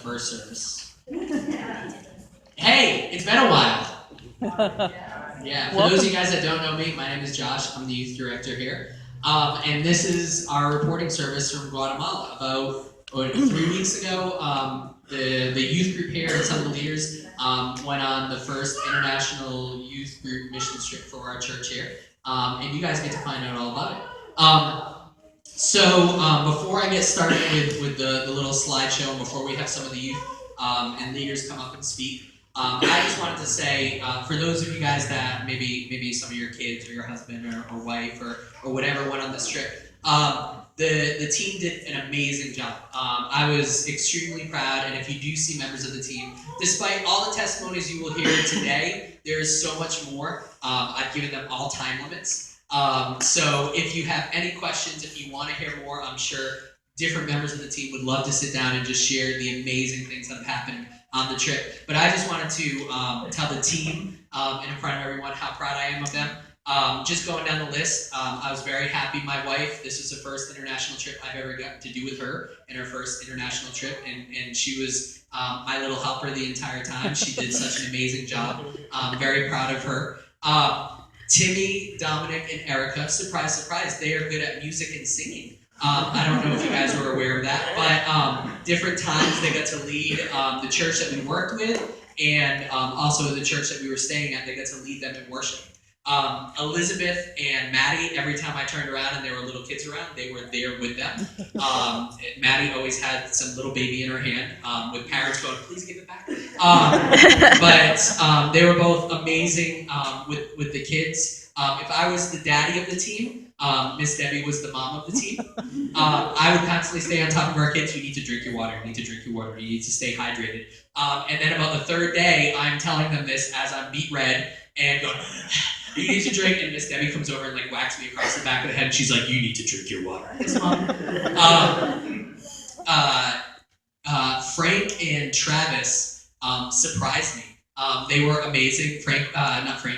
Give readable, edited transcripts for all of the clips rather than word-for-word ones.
first service. Hey, it's been a while. Yeah, for those of you guys that don't know me, my name is Josh. I'm the youth director here. And this is our reporting service from Guatemala. About 3 weeks ago, the youth group here and some of the leaders went on the first international youth group mission trip for our church here. And you guys get to find out all about it. So before I get started with the little slideshow, and before we have some of the youth and leaders come up and speak, I just wanted to say, for those of you guys that maybe some of your kids or your husband or wife or whatever went on this trip, the team did an amazing job. I was extremely proud, and if you do see members of the team, despite all the testimonies you will hear today, there is so much more. I've given them all time limits. So if you have any questions, if you want to hear more, I'm sure different members of the team would love to sit down and just share the amazing things that have happened on the trip. But I just wanted to tell the team and in front of everyone how proud I am of them. Just going down the list, I was very happy. My wife, this was the first international trip I've ever gotten to do with her, in her first international trip, and she was my little helper the entire time. She did such an amazing job. I'm very proud of her. Timmy, Dominic, and Erica, surprise, surprise, they are good at music and singing. I don't know if you guys were aware of that, but different times they got to lead the church that we worked with, and also the church that we were staying at, they got to lead them in worship. Elizabeth and Maddie, every time I turned around and there were little kids around, they were there with them. Maddie always had some little baby in her hand, with parents going, please give it back. But they were both amazing with the kids. If I was the daddy of the team, Miss Debbie was the mom of the team. I would constantly stay on top of our kids. You need to drink your water. You need to drink your water. You need to stay hydrated. And then about the third day, I'm telling them this as I'm beet red and going, you need to drink. And Miss Debbie comes over and like whacks me across the back of the head. And she's like, you need to drink your water. Yes, Mom. Frank and Travis surprised me. They were amazing.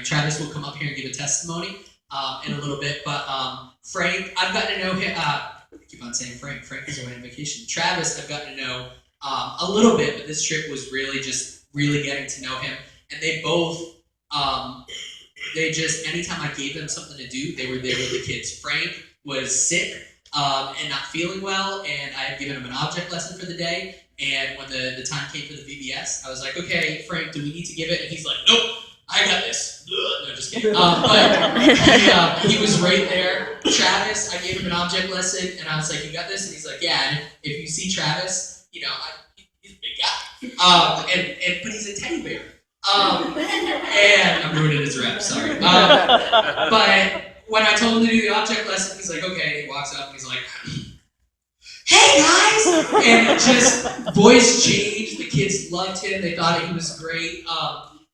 Travis will come up here and give a testimony in a little bit, but Frank, I've gotten to know him. I keep on saying Frank. Frank is away on vacation. Travis, I've gotten to know a little bit, but this trip was really getting to know him. And they both, anytime I gave them something to do, they were there with the kids. Frank was sick and not feeling well, and I had given him an object lesson for the day. And when the time came for the VBS, I was like, okay, Frank, do we need to give it? And he's like, nope, I got this. No, just kidding. But he was right there. Travis, I gave him an object lesson, and I was like, you got this? And he's like, yeah. And if you see Travis, he's a big guy. But he's a teddy bear. And I'm ruining his rep, sorry. But when I told him to do the object lesson, he's like, okay. He walks up, and he's like, hey guys! And just voice changed. The kids loved him. They thought he was great.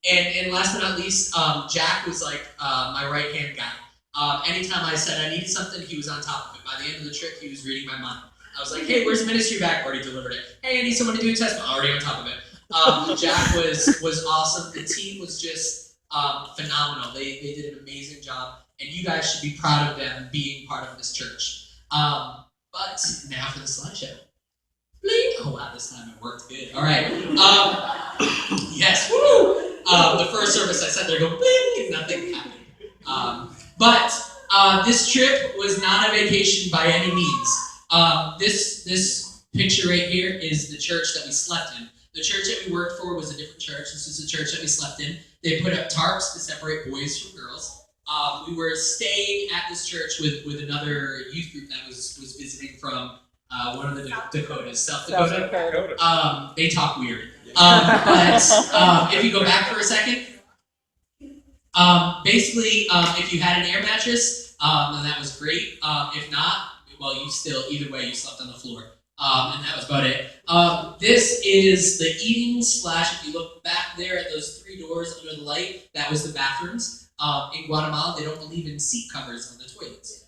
And last but not least, Jack was like my right-hand guy. Anytime I said I needed something, he was on top of it. By the end of the trip, he was reading my mind. I was like, hey, where's the ministry bag? Already delivered it. Hey, I need someone to do a test. Already on top of it. Jack was awesome. The team was just phenomenal. They did an amazing job, and you guys should be proud of them being part of this church. But now for the slideshow. Oh wow, this time it worked good. All right. Yes, woo! The first service I said there go bling, and nothing happened. But this trip was not a vacation by any means. This picture right here is the church that we slept in. The church that we worked for was a different church. This is the church that we slept in. They put up tarps to separate boys from girls. We were staying at this church with another youth group that was visiting from one of the Dakotas, South Dakota. They talk weird. But if you go back for a second, basically, if you had an air mattress, then that was great. If not, well, either way, you slept on the floor. And that was about it. This is the eating / if you look back there at those 3 doors under the light, that was the bathrooms. In Guatemala, they don't believe in seat covers on the toilets.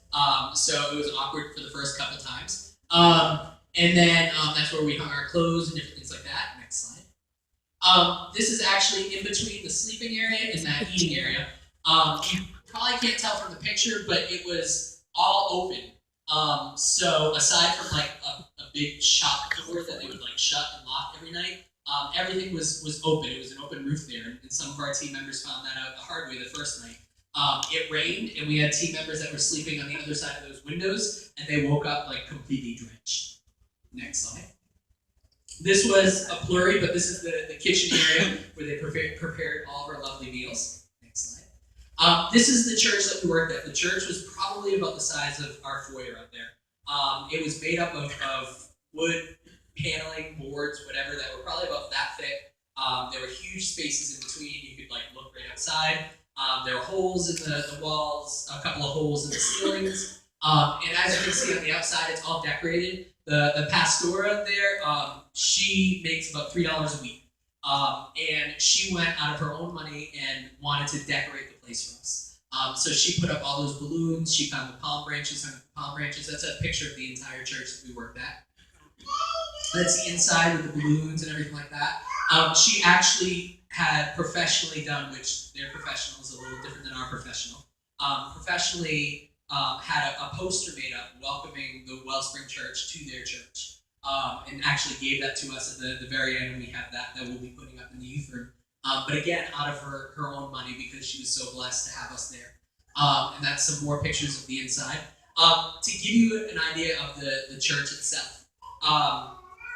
So it was awkward for the first couple times. And then that's where we hung our clothes and different things like that. Next slide. This is actually in between the sleeping area and that eating area. You probably can't tell from the picture, but it was all open. So aside from like a big shop door that they would like shut and lock every night, everything was open. It was an open roof there, and some of our team members found that out the hard way the first night. It rained, and we had team members that were sleeping on the other side of those windows, and they woke up like completely drenched. Next slide. This was a blurry, but this is the kitchen area where they prepared all of our lovely meals. Next slide. This is the church that we worked at. The church was probably about the size of our foyer out there. It was made up of wood, paneling, boards, whatever, that were probably about that thick. There were huge spaces in between. You could look right outside. There were holes in the walls, a couple of holes in the ceilings. And as you can see on the outside, it's all decorated. The pastora there, she makes about $3 a week. And she went out of her own money and wanted to decorate the place for us. So she put up all those balloons. She found the palm branches. That's a picture of the entire church that we worked at. That's the inside with the balloons and everything like that. She actually had professionally done, which their professional is a little different than our professional, professionally had a poster made up welcoming the Wellspring Church to their church, and actually gave that to us at the very end, and we have that we'll be putting up in the youth room. But again, out of her own money, because she was so blessed to have us there. And that's some more pictures of the inside. To give you an idea of the church itself,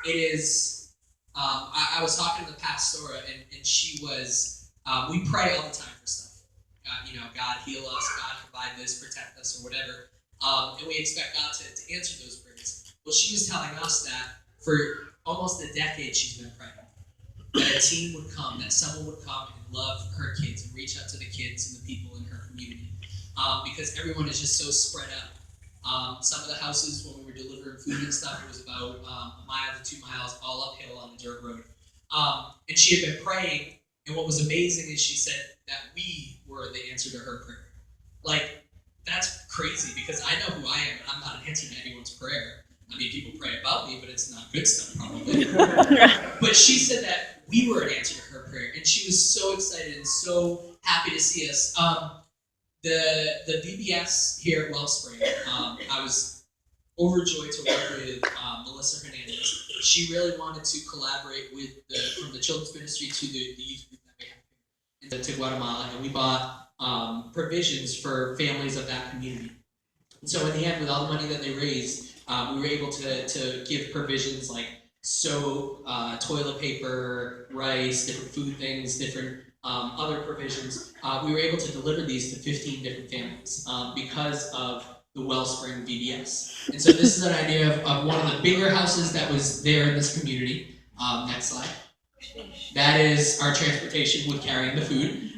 it is, I was talking to the pastora, and she was, we pray all the time for stuff. God heal us, God provide this, protect us, or whatever. And we expect God to answer those prayers. Well, she was telling us that for almost a decade she's been praying. That a team would come, that someone would come and love her kids and reach out to the kids and the people in her community. Because everyone is just so spread out. Some of the houses, when we were delivering food and stuff, it was about a mile to 2 miles, all uphill on a dirt road. And she had been praying, and what was amazing is she said that we were the answer to her prayer. That's crazy, because I know who I am, and I'm not an answer to anyone's prayer. I mean, people pray about me, but it's not good stuff, probably. But she said that we were an answer to her prayer, and she was so excited and so happy to see us. The VBS here at Wellspring, I was overjoyed to work with Melissa Hernandez. She really wanted to collaborate with from the children's ministry to the youth group that we have here to Guatemala, and we bought provisions for families of that community. And so in the end, with all the money that they raised, we were able to give provisions like soap, toilet paper, rice, different food things, different other provisions. We were able to deliver these to 15 different families because of the Wellspring VBS. And so this is an idea of one of the bigger houses that was there in this community. Next slide. That is our transportation with carrying the food.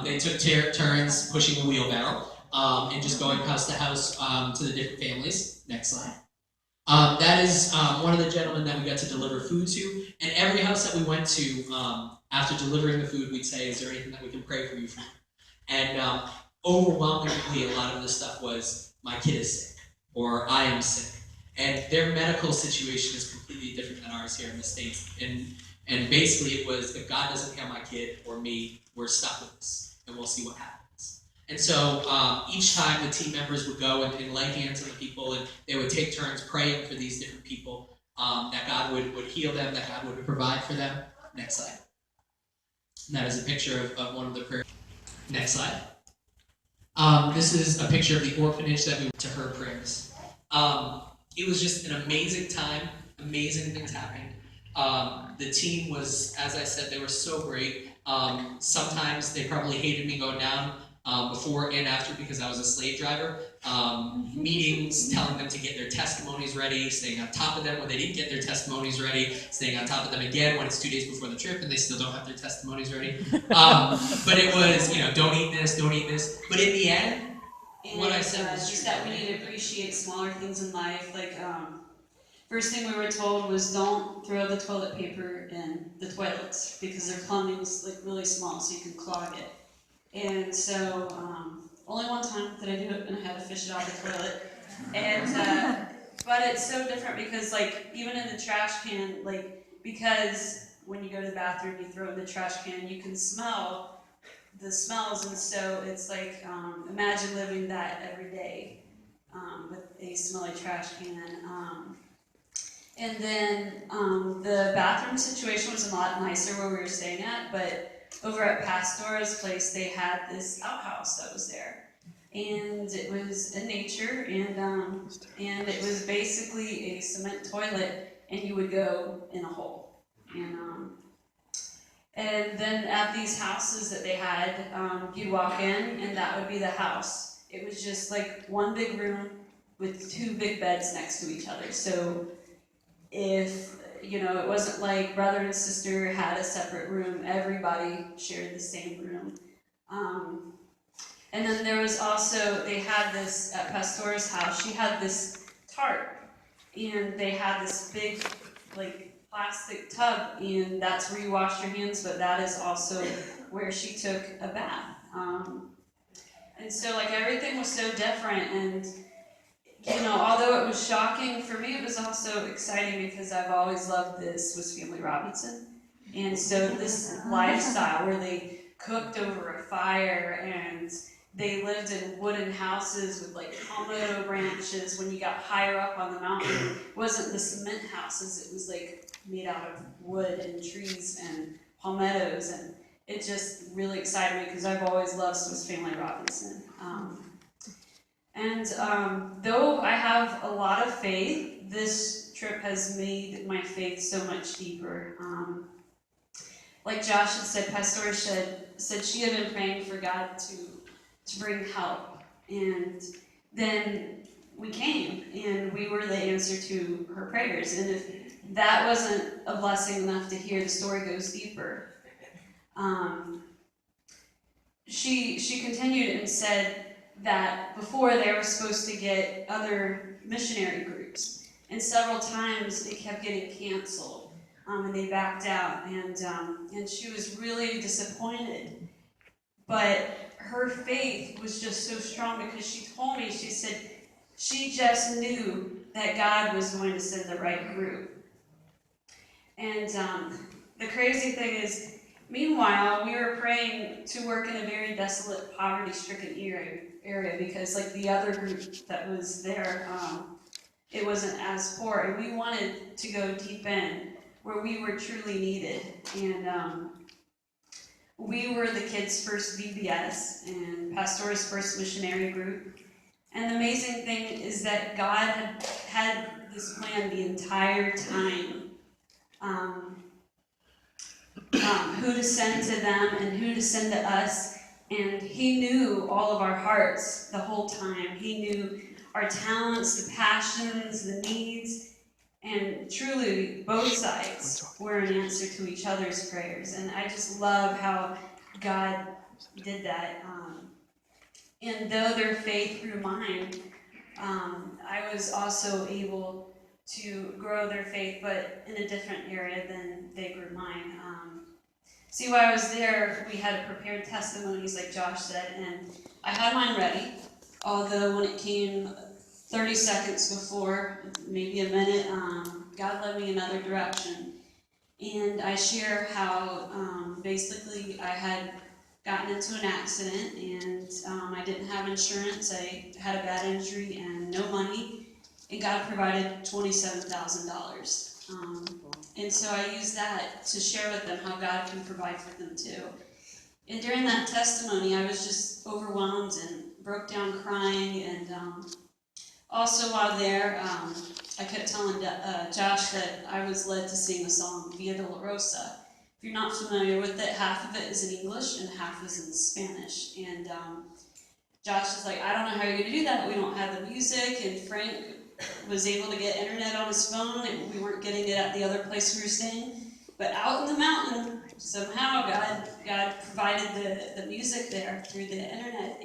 They took turns pushing the wheelbarrow and just going house to house to the different families. Next slide. That is one of the gentlemen that we got to deliver food to. And every house that we went to, after delivering the food, we'd say, is there anything that we can pray for you for? And overwhelmingly, a lot of the stuff was, my kid is sick, or I am sick. And their medical situation is completely different than ours here in the States. And basically it was, if God doesn't heal my kid or me, we're stuck with this, and we'll see what happens. And so each time the team members would go and lay hands on the people, and they would take turns praying for these different people, that God would heal them, that God would provide for them. Next slide. And that is a picture of one of the prayers. Next slide. This is a picture of the orphanage that we went to her prayers. It was just an amazing time. Amazing things happened. The team was, as I said, they were so great. Sometimes they probably hated me going down before and after because I was a slave driver. Meetings, telling them to get their testimonies ready, staying on top of them when they didn't get their testimonies ready, staying on top of them again when it's 2 days before the trip and they still don't have their testimonies ready. But it was, don't eat this, don't eat this. But in the end, what I said was just that we need to appreciate smaller things in life. First thing we were told was don't throw the toilet paper in the toilets because their plumbing is really small, so you can clog it. And so, only one time did I do it, and I had to fish it out the toilet. And but it's so different because even in the trash can, because when you go to the bathroom, you throw it in the trash can, you can smell the smells, and so it's imagine living that every day with a smelly trash can. And then the bathroom situation was a lot nicer where we were staying at, but over at Pastor's place, they had this outhouse that was there. And it was in nature, and it was basically a cement toilet, and you would go in a hole. And then at these houses that they had, you'd walk in, and that would be the house. It was just like one big room with two big beds next to each other. So if, it wasn't like brother and sister had a separate room, everybody shared the same room. And then there was also, they had this, at Pastora's house, she had this tarp, and they had this big, plastic tub, and that's where you wash your hands, but that is also where she took a bath. And so, everything was so different, and, although it was shocking, for me it was also exciting because I've always loved the Swiss Family Robinson. And so this lifestyle where they cooked over a fire and they lived in wooden houses with palmetto branches. When you got higher up on the mountain, it wasn't the cement houses, it was made out of wood and trees and palmettos, and it just really excited me because I've always loved Swiss Family Robinson. Though I have a lot of faith, this trip has made my faith so much deeper. Like Josh had said, Pastor said she had been praying for God to bring help. And then we came, and we were the answer to her prayers. And if that wasn't a blessing enough to hear, the story goes deeper. She continued and said that before they were supposed to get other missionary groups, and several times they kept getting canceled, and they backed out, and she was really disappointed. But her faith was just so strong because she told me, she said she just knew that God was going to send the right group. And the crazy thing is, meanwhile, we were praying to work in a very desolate, poverty-stricken area because, the other group that was there, it wasn't as poor, and we wanted to go deep in where we were truly needed. And we were the kids' first VBS and Pastor's first missionary group. And the amazing thing is that God had this plan the entire time. Who to send to them and who to send to us. And he knew all of our hearts the whole time. He knew our talents, the passions, the needs, and truly both sides were an answer to each other's prayers. And I just love how God did that. And though their faith grew mine, I was also able to grow their faith, but in a different area than they grew mine. See, while I was there, we had prepared testimonies, like Josh said, and I had mine ready, although when it came 30 seconds before, maybe a minute, God led me another direction. And I share how basically I had gotten into an accident, and I didn't have insurance. I had a bad injury and no money, and God provided $27,000. And so I used that to share with them how God can provide for them too. And during that testimony, I was just overwhelmed and broke down crying. And also while there, I kept telling Josh that I was led to sing the song Via Dolorosa. If you're not familiar with it, half of it is in English and half is in Spanish. And Josh is like, I don't know how you're going to do that. We don't have the music. And Frank was able to get internet on his phone, and we weren't getting it at the other place we were staying. But out in the mountain, somehow God provided the music there through the internet.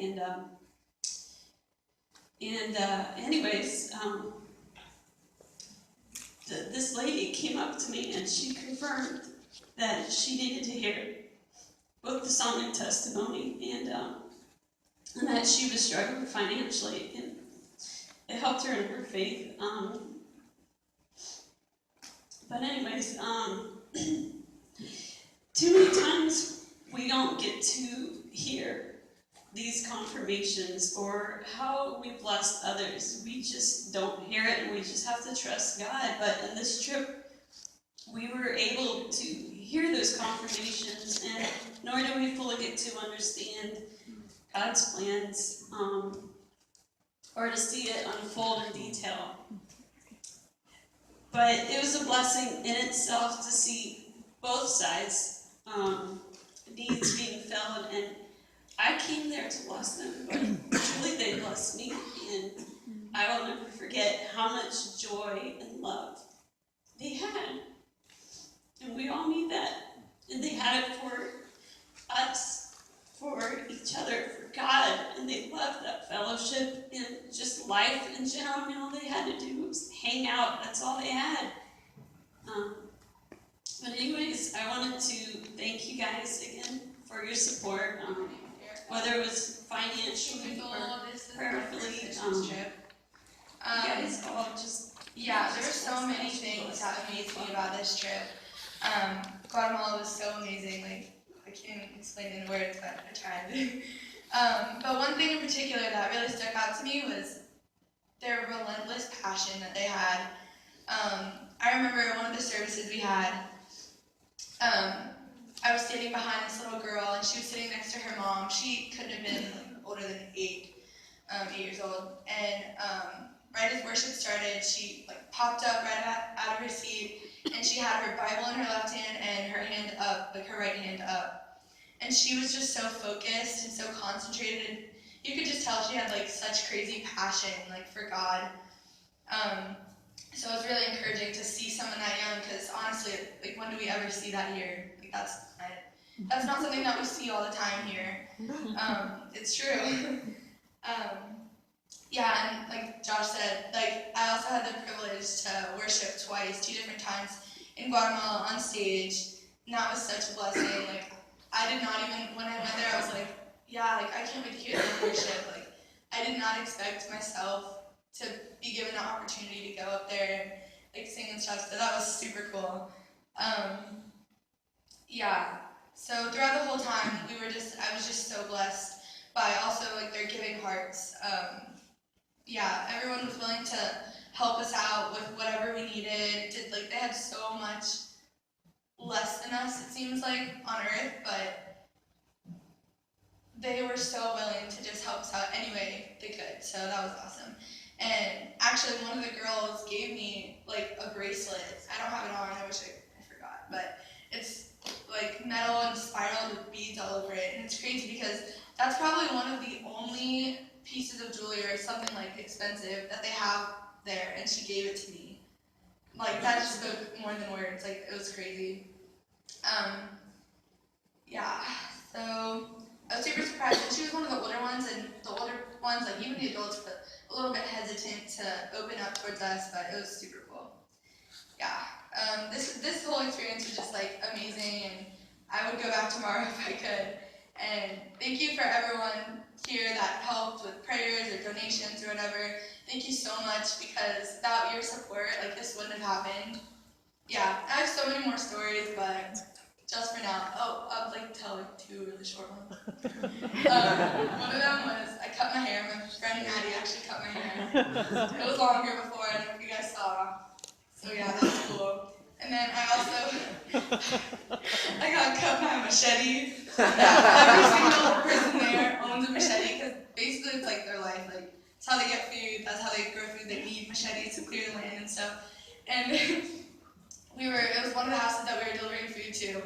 Anyways, this lady came up to me and she confirmed that she needed to hear both the song and testimony, and that she was struggling financially, and it helped her in her faith. But anyways, too many times we don't get to hear these confirmations or how we bless others. We just don't hear it, and we just have to trust God. But in this trip, we were able to hear those confirmations, and nor do we fully get to understand God's plans or to see it unfold in detail. But it was a blessing in itself to see both sides, needs being filled, and I came there to bless them, but truly they blessed me, and I will never forget how much joy and love they had. And we all need that. And they had it for us, for each other, for God, and they loved that fellowship and just life in general. And all they had to do was hang out. That's all they had. But anyways, I wanted to thank you guys again for your support, whether it was financially or prayerfully. You guys all just... Yeah, there were so many things that amazed me about this trip. Guatemala was so amazing, like, I can't explain it in words, but I tried. But one thing in particular that really stuck out to me was their relentless passion that they had. I remember one of the services we had, I was standing behind this little girl, and she was sitting next to her mom. She couldn't have been older than 8 years old, and right as worship started, she popped up right out of her seat, and she had her Bible in her left hand and her hand up, her right hand up. And she was just so focused and so concentrated. You could just tell she had such crazy passion for God. So it was really encouraging to see someone that young, because honestly, when do we ever see that here? That's not something that we see all the time here. It's true. Yeah, and like Josh said, I also had the privilege to worship twice, 2 different times in Guatemala on stage, and that was such a blessing. I did not even, when I went there, I was I can't wait to hear the worship. I did not expect myself to be given the opportunity to go up there and sing and stuff, so that was super cool. Yeah, so throughout the whole time, I was just so blessed by also their giving hearts. Yeah, everyone was willing to help us out with whatever we needed. They had so much less than us, it seems like, on earth, but they were so willing to just help us out any way they could, so that was awesome. And actually, one of the girls gave me a bracelet. I don't have it on, I wish I forgot, but it's metal and spiral with beads all over it, and it's crazy because that's probably one of the only pieces of jewelry or something expensive that they have there, and she gave it to me. That just spoke more than words. It was crazy. Yeah, so I was super surprised. And she was one of the older ones, and the older ones, even the adults, were a little bit hesitant to open up towards us, but it was super cool. Yeah, this whole experience was just amazing, and I would go back tomorrow if I could. And thank you for everyone here that helped with prayers or donations or whatever. Thank you so much, because without your support, this wouldn't have happened. Yeah, I have so many more stories, but just for now. Oh, I'd tell 2 really short ones. One of them was I cut my hair. My friend Maddie actually cut my hair. It was longer before, I don't know if you guys saw. So yeah, that was cool. And then I also I got cut by a machete. Every single person there owns a machete, because basically it's their life. It's how they get food, that's how they grow food. They need machetes to clear the land and stuff. And it was one of the houses that we were delivering food to.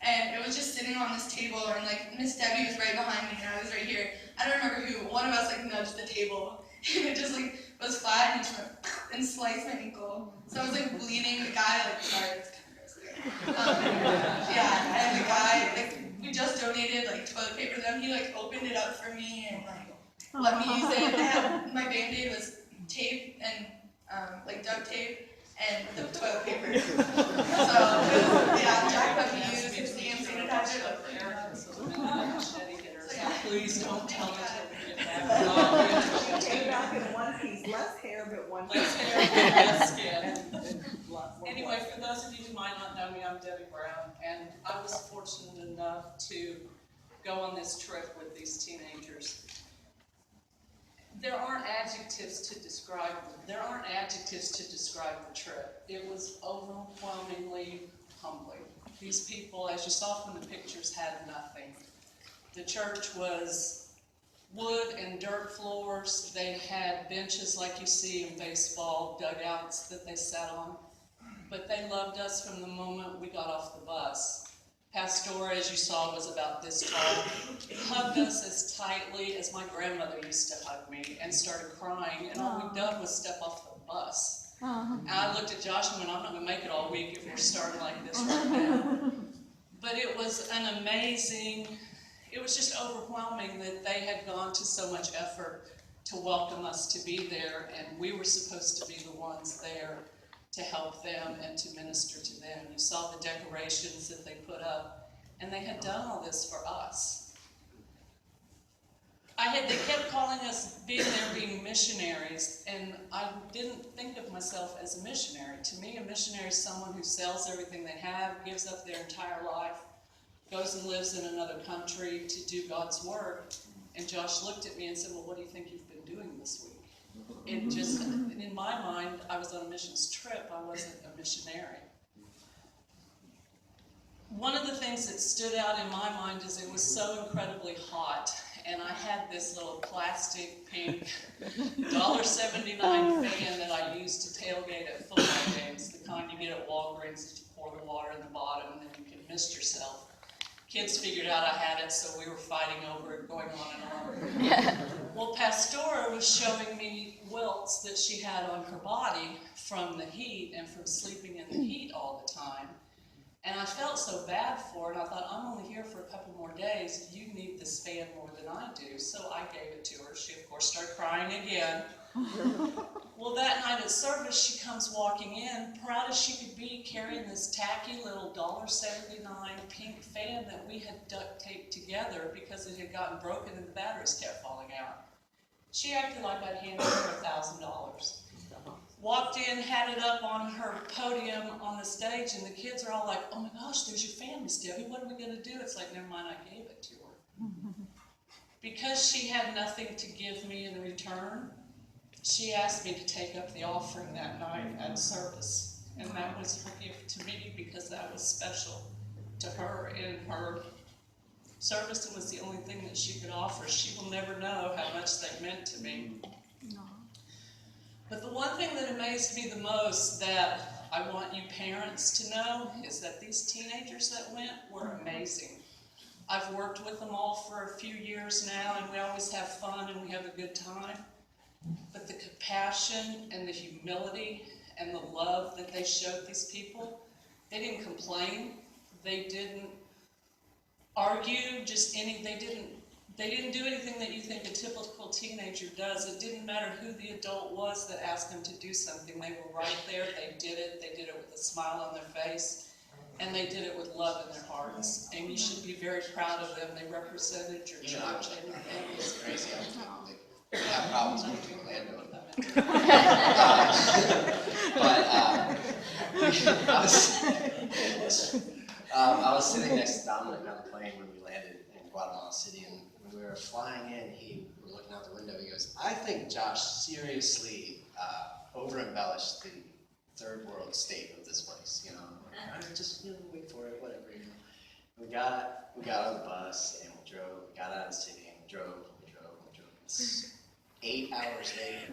And it was just sitting on this table, and Miss Debbie was right behind me, and I was right here. I don't remember who, one of us nudged the table, and it just was flat, and just went and sliced my ankle. So I was bleeding. The guy sorry, it's kind of gross. Yeah, and the guy we just donated toilet paper to them. He opened it up for me and let me use it. My Band-Aid was tape and duct tape and the toilet paper. So yeah, Jack let me use his hand sanitizer. Please don't tell me It came back in one piece, less hair, but one piece. less hair, less skin. Anyway, for those of you who might not know me, I'm Debbie Brown, and I was fortunate enough to go on this trip with these teenagers. There aren't adjectives to describe them. There aren't adjectives to describe the trip. It was overwhelmingly humbling. These people, as you saw from the pictures, had nothing. The church was wood and dirt floors. They had benches like you see in baseball, dugouts that they sat on. But they loved us from the moment we got off the bus. Pastor, as you saw, was about this tall. He hugged us as tightly as my grandmother used to hug me and started crying, and all we'd done was step off the bus. And I looked at Josh and went, I'm not going to make it all week if we're starting like this right now. But it was an amazing, it was just overwhelming that they had gone to so much effort to welcome us to be there, and we were supposed to be the ones there to help them and to minister to them. You saw the decorations that they put up, and they had done all this for us. They kept calling us being there being missionaries, and I didn't think of myself as a missionary. To me, a missionary is someone who sells everything they have, gives up their entire life, goes and lives in another country to do God's work. And Josh looked at me and said, well, what do you think you've been doing this week? It just, in my mind, I was on a missions trip. I wasn't a missionary. One of the things that stood out in my mind is it was so incredibly hot, and I had this little plastic pink $1.79 fan that I used to tailgate at football games, the kind you get at Walgreens that you pour the water in the bottom and then you can mist yourself. Kids figured out I had it, so we were fighting over it, going on and on. Well, Pastora was showing me welts that she had on her body from the heat and from sleeping in the heat all the time. And I felt so bad for her, and I thought, I'm only here for a couple more days. You need this fan more than I do. So I gave it to her. She, of course, started crying again. Well, that night at service, she comes walking in, proud as she could be, carrying this tacky little $1.79 pink fan that we had duct taped together because it had gotten broken and the batteries kept falling out. She acted like I'd handed her $1,000. Walked in, had it up on her podium on the stage, and the kids are all like, oh my gosh, there's your fan, Miss Debbie, what are we going to do? It's like, never mind, I gave it to her. Because she had nothing to give me in return, she asked me to take up the offering that night at service. And that was her gift to me because that was special to her in her service. It was the only thing that she could offer. She will never know how much that meant to me. But the one thing that amazed me the most that I want you parents to know is that these teenagers that went were amazing. I've worked with them all for a few years now, and we always have fun and we have a good time. But the compassion and the humility and the love that they showed these people, they didn't complain, they didn't argue, they didn't do anything that you think a typical teenager does. It didn't matter who the adult was that asked them to do something. They were right there, they did it with a smile on their face, and they did it with love in their hearts. And you should be very proud of them. They represented your church. It's crazy. I have problems with Orlando. I was sitting next to Dominic on the plane when we landed in Guatemala City, and when we were flying in, he was looking out the window. He goes, "I think Josh seriously over-embellished the third world state of this place. You know, just wait for it, whatever. You know." We got on the bus and we drove. We got out of the city and we drove. 8 hours later,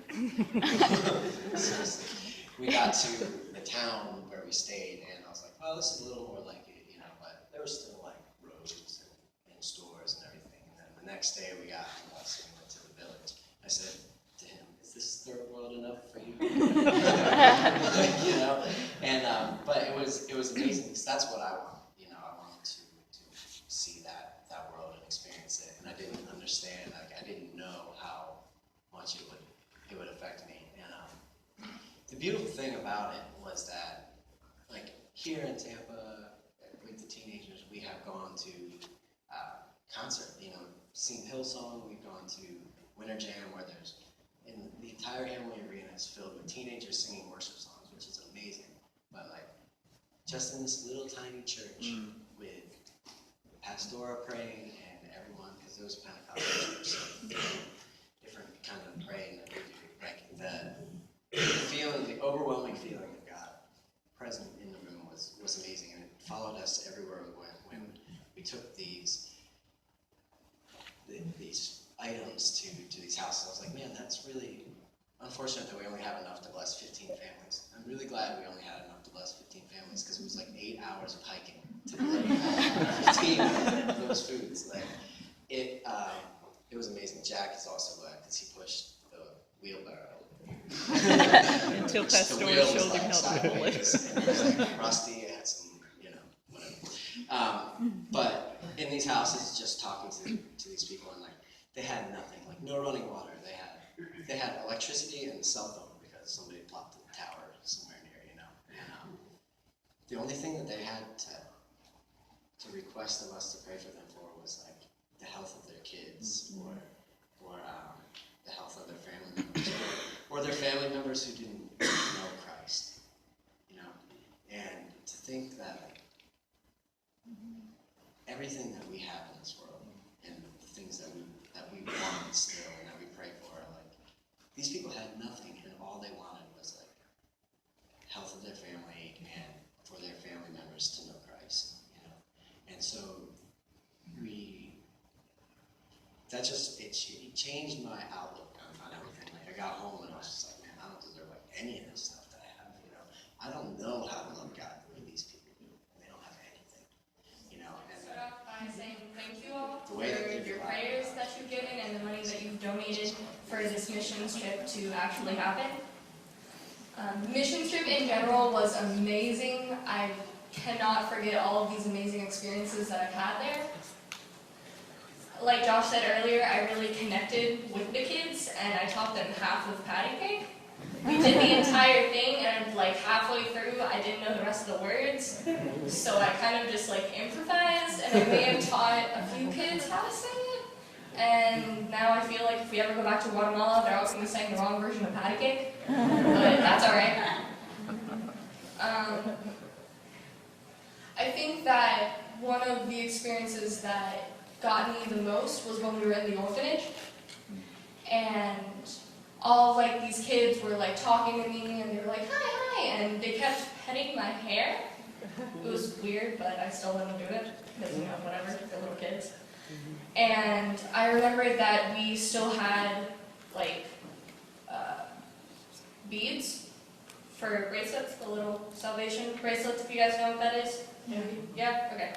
we got to the town where we stayed, and I was like, "Oh, this is a little more like it, you know." But there was still like roads and stores and everything. And then the next day, we got on the bus and we went to the village. I said to him, "Is this third world enough for you?" You know. And but it was amazing because that's what I want. You know, I wanted to see that world and experience it, and I didn't understand. Like I didn't know how much it would affect me. And the beautiful thing about it was that, like here in Tampa, with the teenagers, we have gone to concert. You know, seen Hillsong. We've gone to Winter Jam, where there's the entire Hamley Arena is filled with teenagers singing worship songs, which is amazing. But like, just in this little tiny church with Pastora praying and everyone because it was Pentecostal, so different kind of praying that we do. Like the feeling, the overwhelming feeling of God present in the room was amazing, and it followed us everywhere we went. When we took these items to these houses, I was like, man, that's really unfortunate that we only have enough to bless 15 families. I'm really glad we only had enough to bless 15 families, because it was like 8 hours of hiking to deliver 15 of those foods. Like it was amazing. Jack is also glad because he pushed the wheelbarrow Until Pastor the wheel showed was him like how to pull it. sideways, and it was like rusty. It had some, whatever. But in these houses, just talking to these people, and like they had nothing, like no running water. They had electricity and a cell phone because somebody plopped a tower somewhere near, And the only thing that they had to request of us to pray for them for was like the health of their kids, or the health of their family members, or their family members who didn't know Christ, And to think that like, everything that we have in this world and the things that we want still and that we pray for are like, these people had nothing, and all they wanted was like health of their family and for their family members to know Christ, And so it changed my outlook on everything. Like I got home and I was just like, man, I don't deserve like any of this stuff that I have, I don't know how to love God the way these people do, and they don't have anything, And Start off by saying thank you all the for way that they your do prayers that you've given and the money that you've donated for this missions trip to actually happen. The mission trip in general was amazing. I cannot forget all of these amazing experiences that I've had there. Like Josh said earlier, I really connected with the kids, and I taught them half of patty cake. We did the entire thing, and like halfway through, I didn't know the rest of the words, so I kind of just like improvised, and I may have taught a few kids how to sing it. And now I feel like if we ever go back to Guatemala, they're all going to be saying the wrong version of patty cake, but that's all right. I think that one of the experiences that got me the most was when we were in the orphanage, and all like these kids were like talking to me, and they were like, hi, and they kept petting my hair. It was weird, but I still let them do it, because whatever, they're little kids. And I remembered that we still had like beads for bracelets, the little salvation bracelets, if you guys know what that is. Yeah? Okay.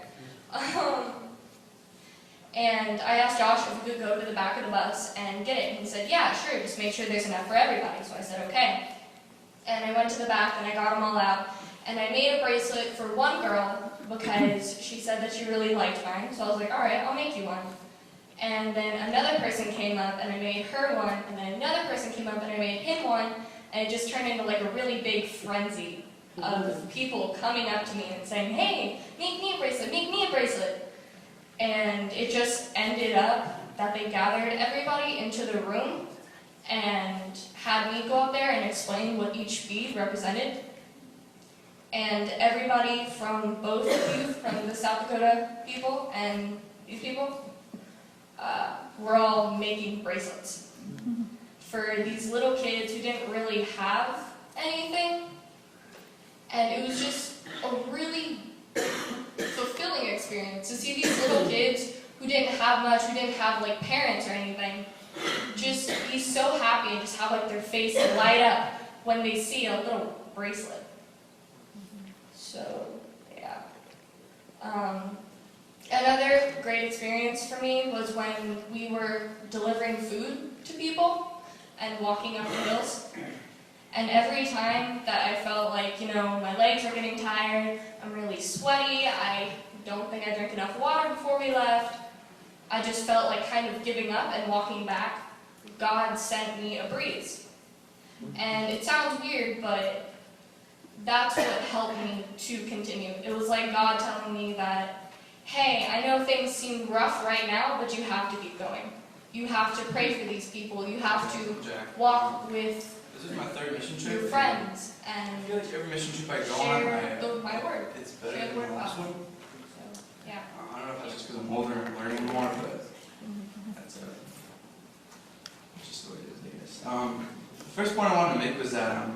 And I asked Josh if we could go to the back of the bus and get it. And he said, yeah, sure, just make sure there's enough for everybody. So I said, okay. And I went to the back and I got them all out. And I made a bracelet for one girl because she said that she really liked mine. So I was like, all right, I'll make you one. And then another person came up and I made her one. And then another person came up and I made him one. And it just turned into like a really big frenzy of people coming up to me and saying, hey, make me a bracelet, make me a bracelet. And it just ended up that they gathered everybody into the room and had me go up there and explain what each bead represented. And everybody from both youth, from the South Dakota people and these people, were all making bracelets for these little kids who didn't really have anything. And it was just a really fulfilling experience to see these little kids who didn't have much, who didn't have like parents or anything, just be so happy and just have like their face light up when they see a little bracelet. So, yeah. Another great experience for me was when we were delivering food to people and walking up the hills. And every time that I felt like, my legs are getting tired, I'm really sweaty, I don't think I drank enough water before we left, I just felt like kind of giving up and walking back, God sent me a breeze. And it sounds weird, but that's what helped me to continue. It was like God telling me that, hey, I know things seem rough right now, but you have to keep going. You have to pray for these people. You have to walk with This is my third mission trip. your friends and I feel like every mission trip I go on, share my word. it's better Share than the the word last of God. one. So, yeah. I don't know if that's just because I'm older and learning more, but was that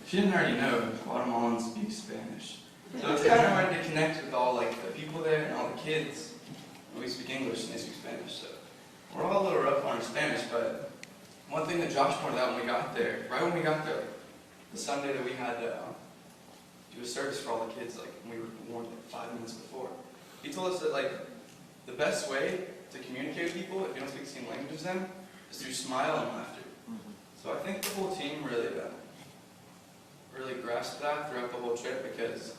she didn't already know Guatemalans speak Spanish. So it's kind of hard to connect with all like the people there and all the kids. We speak English and they speak Spanish, so we're all a little rough on our Spanish. But one thing that Josh pointed out when we got there, right when we got there, the Sunday that we had to do a service for all the kids, like we were warned like 5 minutes before, he told us that like the best way to communicate with people if you don't speak the same language as them is through smile and laughter. So I think the whole team really grasped that throughout the whole trip, because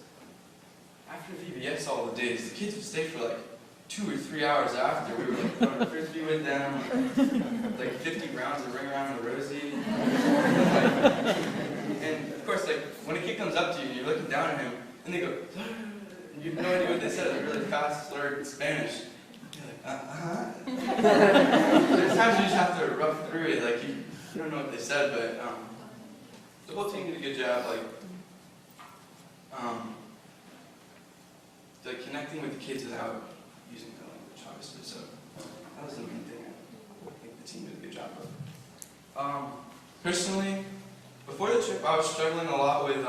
after VBS all the days, the kids would stay for like 2 or 3 hours after. We were like throwing frisbee with them, like 50 rounds of ring around the rosy. And of course, like when a kid comes up to you and you're looking down at him, and they go, and you have no idea what they said. They're really fast, slurred Spanish. You're like, There's times you just have to rough through it, like you don't know what they said, but the whole team did a good job, like connecting with the kids without using their language, obviously. So that was the main thing I think the team did a good job of. Personally, before the trip, I was struggling a lot with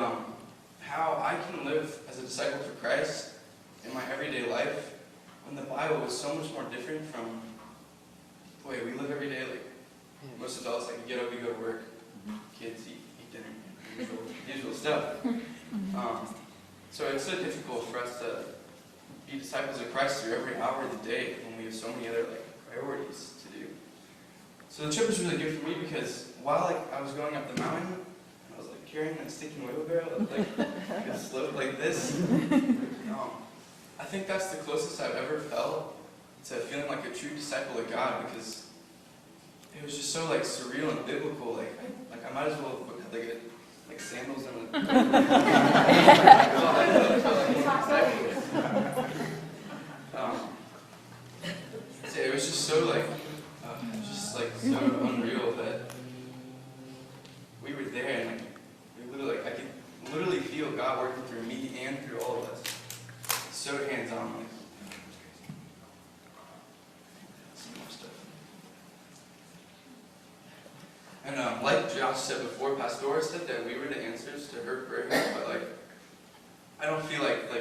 how I can live as a disciple for Christ in my everyday life when the Bible is so much more different from the way we live every day. Like most adults, like you get up, you go to work, kids eat dinner, usual stuff. So it's so difficult for us to be disciples of Christ through every hour of the day when we have so many other like priorities to do. So the trip was really good for me because while like I was going up the mountain, and I was like carrying that stinking wheelbarrow, like a slope like this. I think that's the closest I've ever felt to feeling like a true disciple of God, because it was just so like surreal and biblical. Like I might as well have like sandals and so it was just so like so unreal that we were there, and like we literally I could literally feel God working through me and through all of us. So hands-on, like some more stuff. And like Josh said before, Pastora said that we were the answers to her prayers, but like I don't feel like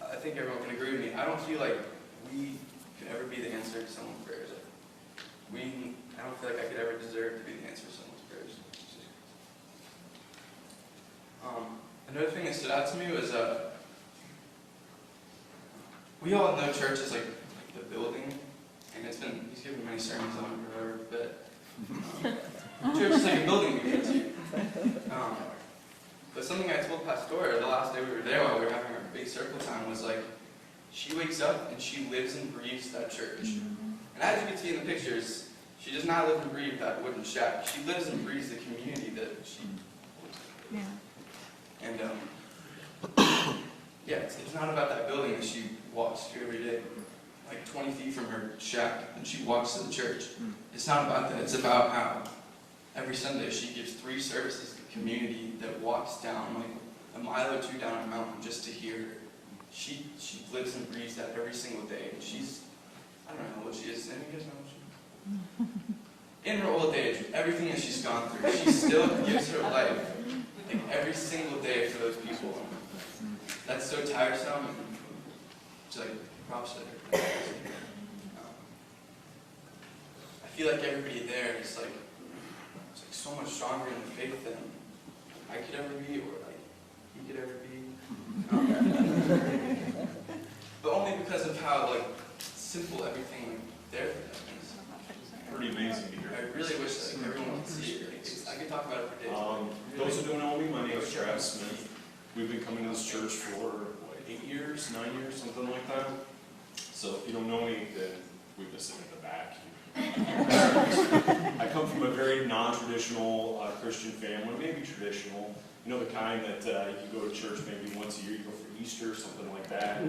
I think everyone can agree with me. I don't feel like we could ever be the answer to someone's prayers. I don't feel like I could ever deserve to be the answer to someone's prayers. Another thing that stood out to me was we all know church is like the building, and he's given many sermons on it or whatever, but church is like a building we get to. But something I told Pastora the last day we were there while we were having our big circle time was like, she wakes up and she lives and breathes that church. And as you can see in the pictures, she does not live and breathe that wooden shack. She lives and breathes the community that she lives in. Yeah. And yeah, it's not about that building that she walks to every day, like 20 feet from her shack, and she walks to the church. It's not about that. It's about how every Sunday she gives 3 services to the community that walks down like a mile or 2 down a mountain just to hear her. She lives and breathes that every single day. And she's, I don't know what she is. Any of you guys know what she is? In her old age, with everything that she's gone through, she still gives her life like every single day for those people. That's so tiresome. It's like props to her. I feel like everybody there is like so much stronger in the faith than I could ever be, or like he could ever be. But only because of how like simple everything like there for them is. Pretty amazing to hear. I really wish that everyone could see it. I could talk about it for days. Those who don't know me, my name is Travis Smith. We've been coming to this church for 8 years, 9 years, something like that. So if you don't know me, then we've been sitting in the back. I come from a very non-traditional Christian family, maybe traditional. You know, the kind that you go to church maybe once a year, you go for Easter or something like that.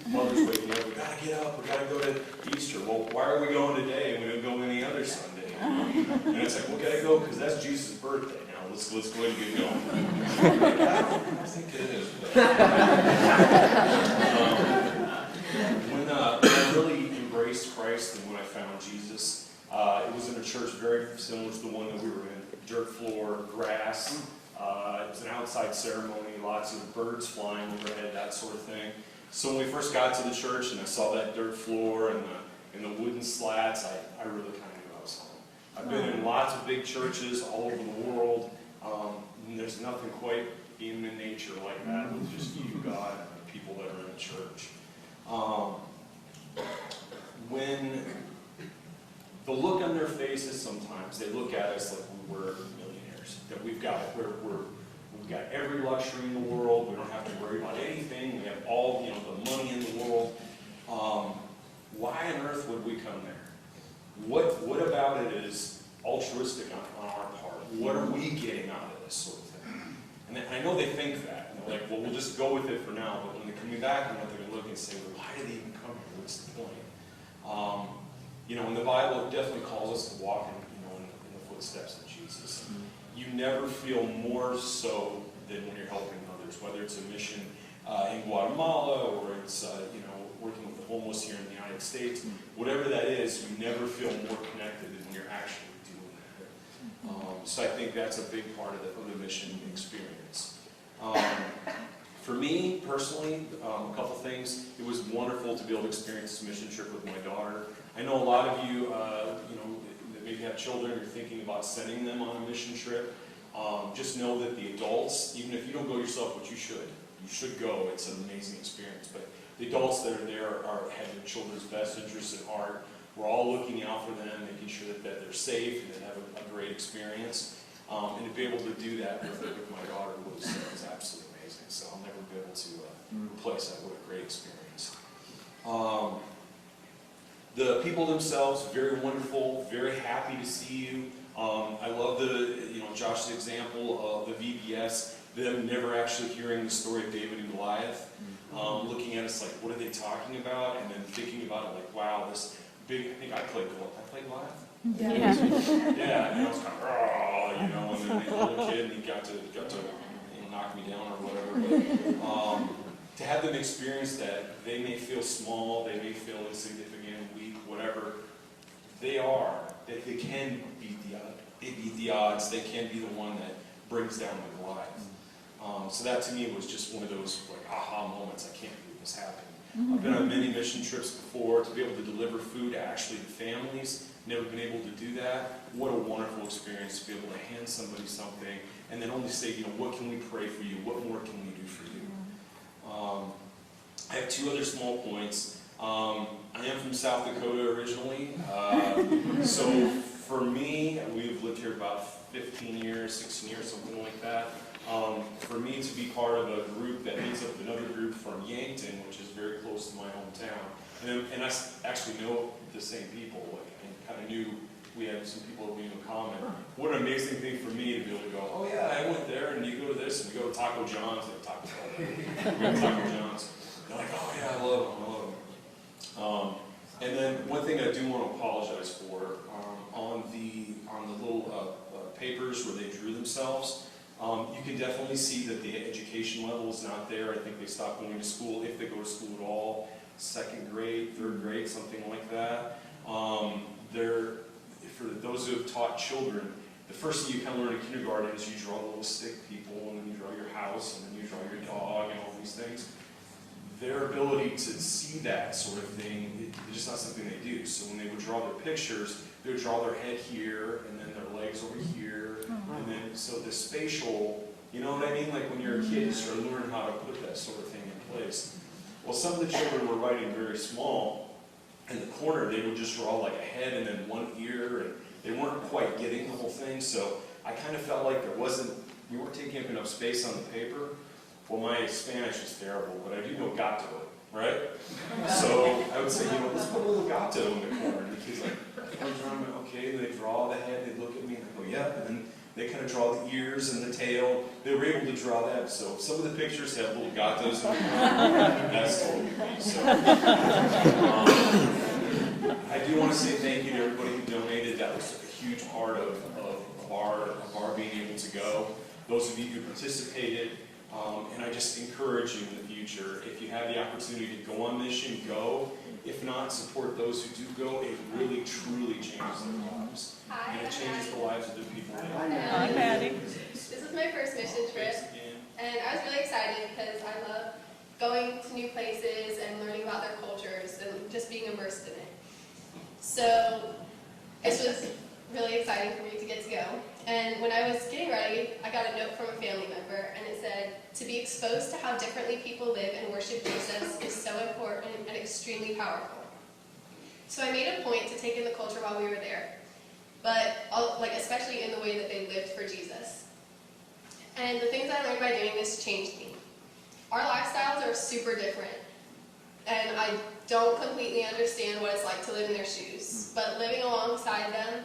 Mother's waking up, we gotta get up, we gotta go to Easter. Well, why are we going today and we don't go any other Sunday? And it's like, we gotta go because that's Jesus' birthday. Now let's go ahead and get going. I think it is. When I really embraced Christ and when I found Jesus, it was in a church very similar to the one that we were in. dirt floor, grass. It was an outside ceremony, lots of birds flying overhead, that sort of thing. So when we first got to the church and I saw that dirt floor and the wooden slats, I really kind of knew I was home. I've been in lots of big churches all over the world, and there's nothing quite being in nature like that with just you, God, and the people that are in the church. When the look on their faces sometimes, they look at us like we're millionaires, that we've got every luxury in the world, we don't have to worry about anything, we have all the money in the world. Why on earth would we come there? What about it is altruistic on our part? What are we getting out of this sort of thing? And I know they think that, and they're like, well, we'll just go with it for now, but when they're coming back, they're going to look and say, well, why did they even come here? What's the point? In the Bible, it definitely calls us to walk in the footsteps of Jesus. You never feel more so than when you're helping others, whether it's a mission in Guatemala or it's working with the homeless here in the United States. Whatever that is, you never feel more connected than when you're actually doing that. So I think that's a big part of the mission experience. For me, personally, a couple things. It was wonderful to be able to experience this mission trip with my daughter. I know a lot of you, that maybe have children, you're thinking about sending them on a mission trip. Just know that the adults, even if you don't go yourself, which you should go. It's an amazing experience. But the adults that are there have their children's best interests at heart. We're all looking out for them, making sure that they're safe and they have a great experience. And to be able to do that with my daughter was absolutely amazing. So I'll never be able to replace that. What a great experience. The people themselves, very wonderful, very happy to see you. I love Josh's example of the VBS, them never actually hearing the story of David and Goliath, looking at us like, what are they talking about? And then thinking about it like, wow, this big, I think I played Goliath. Yeah. And I was kind of, and then the little kid, and he got to knock me down or whatever. But, to have them experience that, they may feel small, they may feel insignificant, weak, whatever. They can beat the odds. They can be the one that brings down the Goliath. So that to me was just one of those aha moments. I can't believe this happened. I've been on many mission trips before to be able to deliver food to actually the families. Never been able to do that. What a wonderful experience to be able to hand somebody something and then only say, what can we pray for you? What more can we do for you? I have two other small points. I am from South Dakota originally, so for me, we've lived here about 15 years, 16 years, something like that. For me to be part of a group that meets up with another group from Yankton, which is very close to my hometown, and I actually know the same people, and kind of knew we had some people that we knew in common. What an amazing thing for me to be able to go, oh yeah, I went there, and you go to this, and we go to Taco John's, we go to Taco John's. They're like, oh yeah, I love them. And then one thing I do want to apologize for, on the little papers where they drew themselves, you can definitely see that the education level is not there. I think they stopped going to school, if they go to school at all, 2nd grade, 3rd grade, something like that. For those who have taught children, the first thing you kind of learn in kindergarten is you draw the little stick people, and then you draw your house, and then you draw your dog, and all these things. Their ability to see that sort of thing, it's just not something they do. So when they would draw their pictures, they would draw their head here, and then their legs over here, and then, so the spatial, you know what I mean? Like when you're a kid, you start learning how to put that sort of thing in place. Well, some of the children were writing very small. In the corner, they would just draw like a head and then one ear, and they weren't quite getting the whole thing. So I kind of felt like we weren't taking up enough space on the paper. Well, my Spanish is terrible, but I do know gato, right? So I would say, let's put a little gato in the corner. And the kid's like, okay, and they draw the head, they look at me, and I go, yeah, and then they kind of draw the ears and the tail. They were able to draw that. So some of the pictures have little gatos in them. That's totally me. So, I do want to say thank you to everybody who donated. That was a huge part of our being able to go. Those of you who participated, And I just encourage you in the future, if you have the opportunity to go on mission, go. If not, support those who do go. It really, truly changes their lives. Hi, And it changes the lives of the people there. Hi, Maddie. This is my first mission trip, and I was really excited because I love going to new places and learning about their cultures and just being immersed in it. So this was really exciting for me to get to go. And when I was getting ready, I got a note from a family member, and it said, to be exposed to how differently people live and worship Jesus is so important and extremely powerful. So I made a point to take in the culture while we were there, but especially in the way that they lived for Jesus. And the things I learned by doing this changed me. Our lifestyles are super different, and I don't completely understand what it's like to live in their shoes, but living alongside them,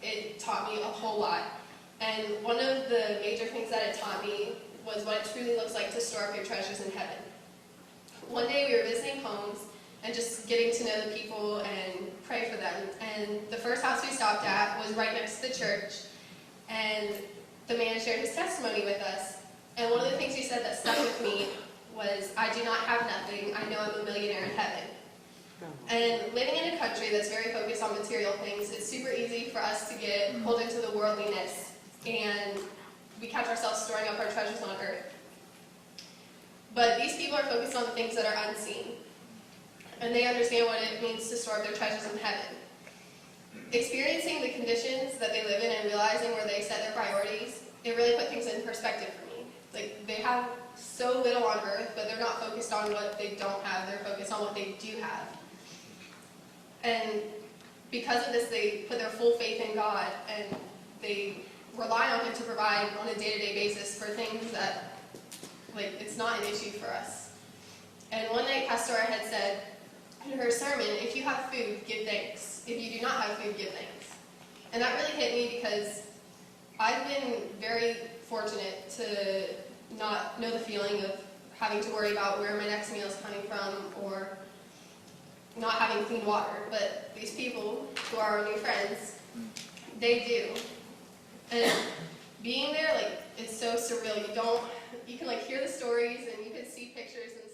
it taught me a whole lot. And one of the major things that it taught me was what it truly looks like to store up your treasures in heaven. One day we were visiting homes and just getting to know the people and pray for them. And the first house we stopped at was right next to the church, and the man shared his testimony with us. And one of the things he said that stuck with me was, I do not have nothing, I know I'm a millionaire in heaven. And living in a country that's very focused on material things, it's super easy for us to get pulled into the worldliness, and we catch ourselves storing up our treasures on earth. But these people are focused on the things that are unseen, and they understand what it means to store up their treasures in heaven. Experiencing the conditions that they live in and realizing where they set their priorities, it really put things in perspective for me. Like, they have so little on earth, but they're not focused on what they don't have, they're focused on what they do have. And because of this, they put their full faith in God, and they rely on Him to provide on a day-to-day basis for things that, it's not an issue for us. And one night, Pastor had said in her sermon, if you have food, give thanks. If you do not have food, give thanks. And that really hit me because I've been very fortunate to not know the feeling of having to worry about where my next meal is coming from or not having clean water. But these people who are our new friends, they do. And being there, it's so surreal. You can hear the stories and you can see pictures and